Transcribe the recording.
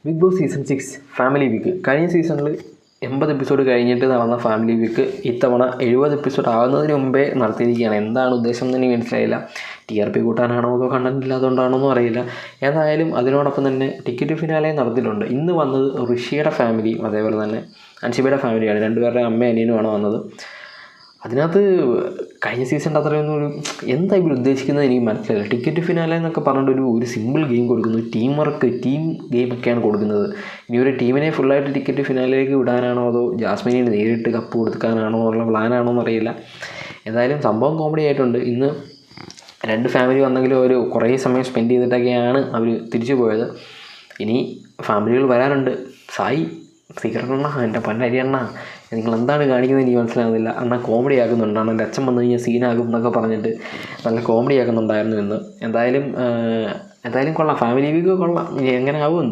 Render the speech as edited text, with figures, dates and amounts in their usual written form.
Big Boss season 6 family week കഴിഞ്ഞ സീസണിൽ 80 episode കഴിഞ്ഞിട്ട് നടന്ന ഫാമിലി വീക്ക് ഇത്തവണ 70 എപ്പിസോഡ് ആകുന്നതിന് മുമ്പേ നടത്തിയിരിക്കുകയാണ്. എന്താണ് ഉദ്ദേശം എന്ന് എനിക്ക് മനസ്സിലായില്ല. TRP കൂട്ടാനാണോ അതോ കണ്ടന്റ് ഇല്ലാത്തതുകൊണ്ടാണോ എന്നും അറിയില്ല. ഏതായാലും അതിനോടൊപ്പം തന്നെ ടിക്കറ്റ് ഫിനാലെ നടത്തിയിട്ടുണ്ട്. ഇന്ന് വന്നത് ഋഷിയുടെ ഫാമിലി അതേപോലെ തന്നെ അൻഷിബയുടെ ഫാമിലിയാണ്. രണ്ടുപേരുടെ അമ്മയും അനിയനുമാണ് വന്നത്. അതിനകത്ത് കഴിഞ്ഞ സീസണിൻ്റെ അത്രയൊന്നും എന്താ ഇവർ ഉദ്ദേശിക്കുന്നത് എനിക്ക് മനസ്സിലായില്ല. ടിക്കറ്റ് ഫിനാലെ എന്നൊക്കെ പറഞ്ഞിട്ട് ഒരു സിമ്പിൾ ഗെയിം കൊടുക്കുന്നു. ടീം വർക്ക് ടീം ഗെയിമൊക്കെയാണ് കൊടുക്കുന്നത്. ഇനി ഒരു ടീമിനെ ഫുള്ളായിട്ട് ടിക്കറ്റ് ഫിനാലിലേക്ക് വിടാനാണോ അതോ ജാസ്മിനിന് നേരിട്ട് കപ്പ് കൊടുക്കാനാണോ എന്നുള്ള പ്ലാനാണോ എന്നറിയില്ല. എന്തായാലും സംഭവം കോമഡി ആയിട്ടുണ്ട്. ഇന്ന് രണ്ട് ഫാമിലി വന്നെങ്കിലും ഒരു കുറേ സമയം സ്പെൻഡ് ചെയ്തിട്ടൊക്കെയാണ് അവർ തിരിച്ചു പോയത്. ഇനി ഫാമിലികൾ വരാനുണ്ട്. സായി സീക്രട്ട് എണ്ണ എൻ്റെ പൊന്നരി എണ്ണ നിങ്ങൾ എന്താണ് കാണിക്കുന്നത് എനിക്ക് മനസ്സിലാകുന്നില്ല. എന്നാൽ കോമഡി ആക്കുന്നുണ്ട്. എൻ്റെ അച്ഛൻ വന്നു കഴിഞ്ഞാൽ സീനാകും എന്നൊക്കെ പറഞ്ഞിട്ട് നല്ല കോമഡി ആക്കുന്നുണ്ടായിരുന്നു ഇന്ന്. എന്തായാലും കൊള്ളാം. ഫാമിലി വീക്ക് കൊള്ളാം. ഇനി എങ്ങനെ ആവും